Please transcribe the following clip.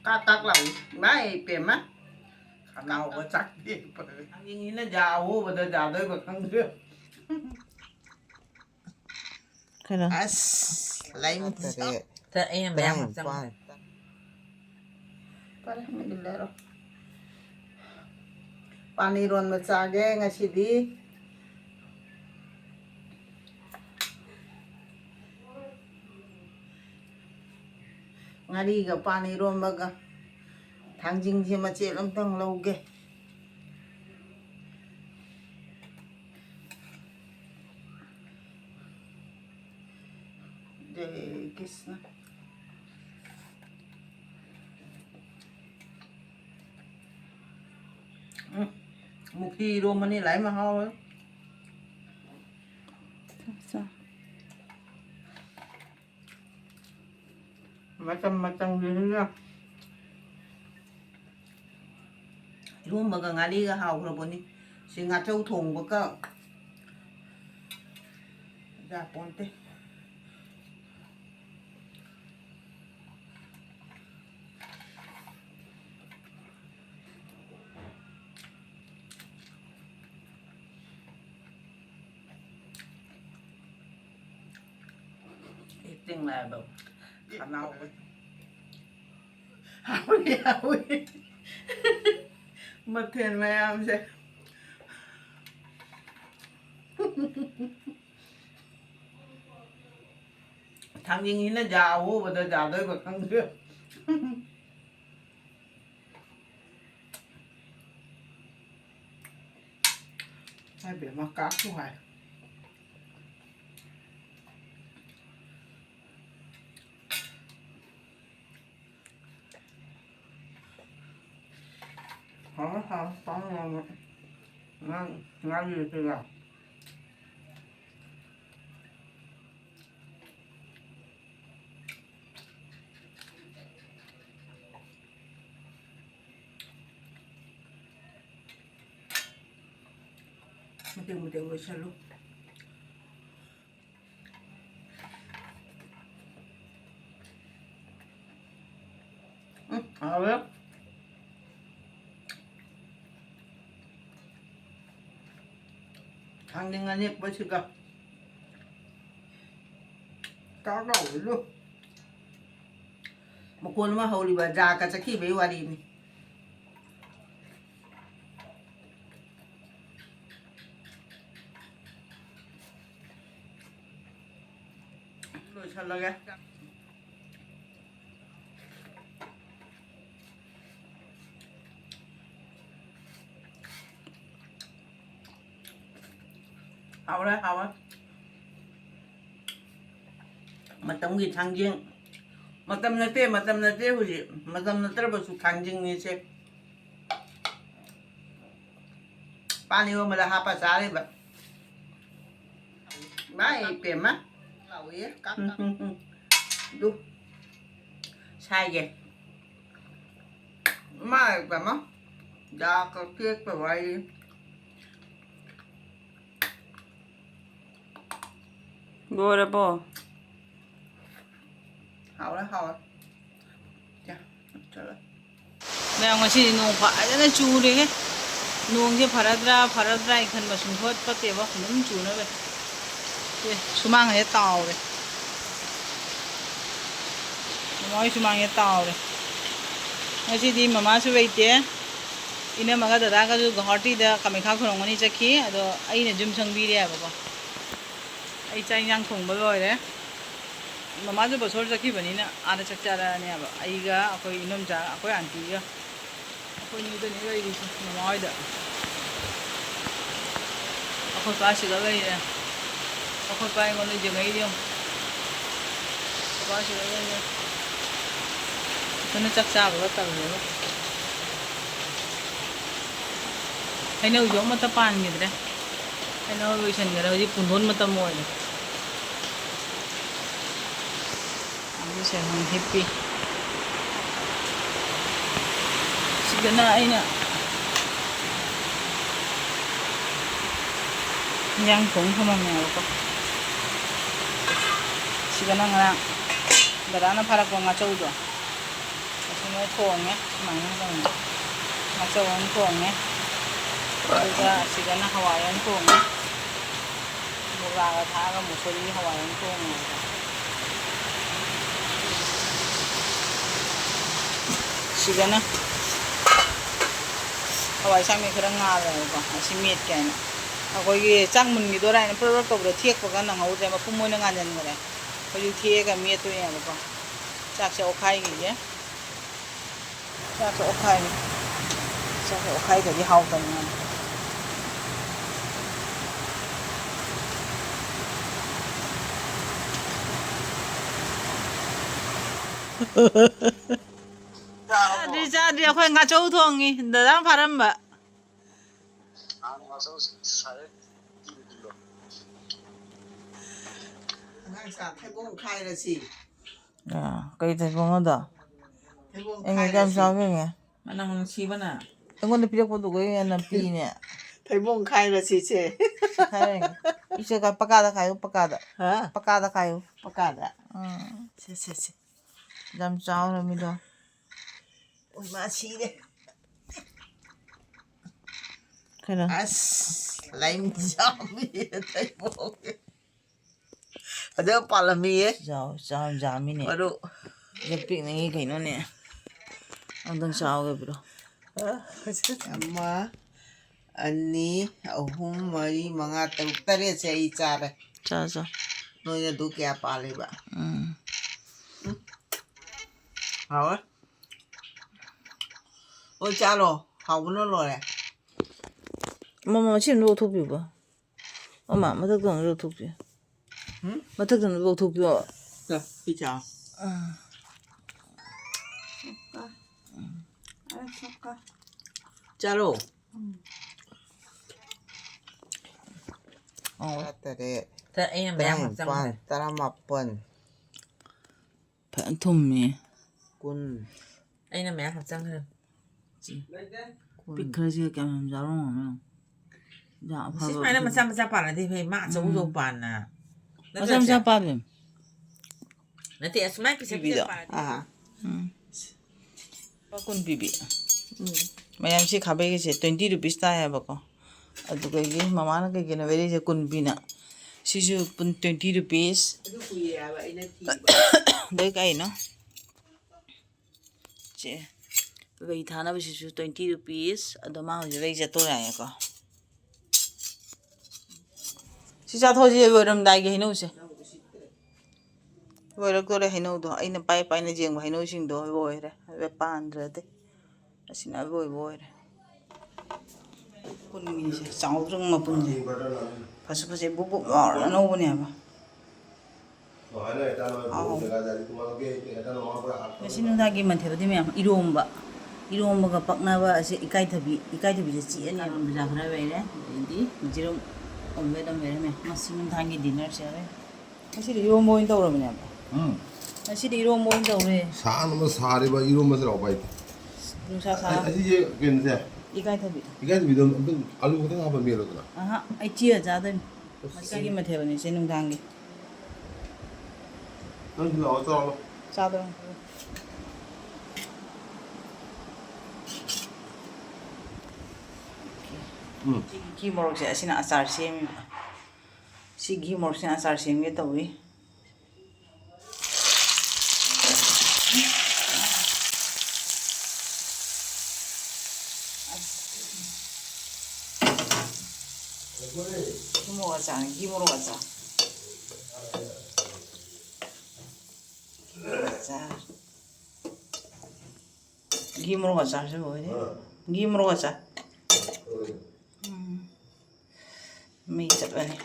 Cắt tắc lại mấy bể má khả nào có chắc đi anh nghĩ nó giàu mà tôi giàu tới bậc không được cái đó lấy một thế em bé mà xong Para medilero paniron matsage ngasidi ngari ga paniron maga thangjing je ma che lam tang lauge de kisna một khi rồi mà đi lấy mà ho sao macam gì nữa luôn mà gần đi cái hào rồi bọn đi xin ngắt châu thùng của cơ ra ponte tiếng là đâu khả nào hao đi mất tiền mẹ em chứ thằng gì nó giàu mà tôi giàu tới bậc không được hai biển mà cá không phải hả ngon gì thì là một tiếng rồi sao luôn đấy thằng nhưng anh nhịp với sự gặp cá đậu luôn một con mà hầu đi bà già cả chắc khi bé qua đi này rồi sao là cái hao đấy mà tông gì thằng riêng mà tâm là thế hồi gì mà tâm là tất cả số thằng riêng như thế pani mà là hapa sao đấy bạn mấy bể má lẩu ấy cắt đu sai vậy mà bạn má ra cái kia phải vậy bố bố hao đấy chà trời ơi mẹ ngasi nung phải nó chu đi hết nung chứ faradra ikhan mà sung thoát bắt tiệp nung chu nữa vậy sumang hết tàu rồi nói sumang hết tàu rồi ngasi đi mama su vậy thế ina maga dada ka ju guwahati da kamekha khurongani chakhi ado aina jum sangbi re ba ko ai chai yang thong ba loi re mama ju basor chakhi bani na ana chakchara ne ba ai ga akoi inom cha akoi aunty ga akoi ni da ni ga ri mama oi da akoi pa si ga ga re akoi pa ngon ni jeng ai dio pa si ga ga re kana chakcha ba ta ba hay nấu giống mà ta pan như thế hay nấu với chân cái đó gì phun hôn mà ta mồi này anh sẽ không happy chỉ cái này nè nhang cũng không mang nào có 시간은 그냥 나라는 파랗고 ngaojbi 아침에 통에 많이 하거든요. ngaojbi 통에 그리고 시간은 하와이안 통에 몰라가 다가 무소리 하와이안 통에 시간은 하와이 상미 그런 거 알아요. 아시 미ệt 거기 짱문 미도라는 프로그램으로 티액거가 나오고 막 부모는 안 되는 거래. 거기 티액가 미에도야 뭐. 짝서 오카이기지. 짝서 오카이. 짝서 오카이가 하우더니. đi khoe ngaojbi 통이 너랑 바람 봐. 태봉 카이라시. 야, cái 태봉하다. 태봉 em nghe làm sao nghe? Mà năng chi bana. Em còn biết có đủ cái làm pi nè. 태봉 카이라시 제. Hay. Isa ka pakada kayo, pakada. Hả? Pakada kayo. Pakada. 세. làm sao rồi mi đó. Ôi mà chi đấy. Cái đó. Lấy cho mi 태봉. Ở đây bảo là mi ấy. sao mi nè. Ở đâu? Cái pin này cái nó nè. Ông đang sao cái bro. Ama ani ahum mari mga taruk tare sa ichara. Sao. No ya do kya pale ba. Hảo á. Ôi cha rồi, hảo nó rồi này. Mà chim nó thu biểu ba. Mà thức tưởng nó thu biểu. Mà thức tưởng nó thu biểu. Rồi, đi chào. Cha rồi. Tare. Thật anh em bé học Tara răng pan, tara mapan. Phải thùng mì. Kun. anh em bé học răng hơn Bị cái gì cái làm sao không? Dạ, xích mai nó mà sao bản là thì phải mạ xấu rồi bản à mà sao ba điểm? nó thì smart cái Bibi đó. À. con bibi. Mày em chỉ khá bây giờ 20 rupees ta hay bao? Ở tụi cái mama nó cái này về đây con bina. Chỉ cho 20 rupees. Đấy cái nó. Chị. Vậy thà nó chỉ 20 rupees. Ở đó mà hồi bây giờ tôi này có. Chỉ cho thôi chứ vừa làm đại cái hình gì? Vừa được tôi là hình đó. Anh nó bay nó riêng và hình sinh đó vừa đấy. Về pan rồi đấy. Xin nói vừa đấy. Con mình sẽ sáu trong mà con gì? Phải sẽ bút bỏ nó nâu nè mà. Xin nó cái mình thấy thế mà Erombga paknaba ase ikai thabi se chi ani am ja khara ve re di jirom ombe dam ve me masin thangi dinner se re asi Erombga in tawra me asi Erombga in tawre sa no sare ba Erombga se bai nusa sa asi je ken se ikai thabi dom alu ko ta ba me lo na aha ai chi ja den masagi ma the bani se nung thangi nang lo cho sa do Ghi morok se asina asar sem si ghi morok se asar sem ge tawi ghi morok acha ghi morok acha se boy ghi morok acha Mày chặt vào này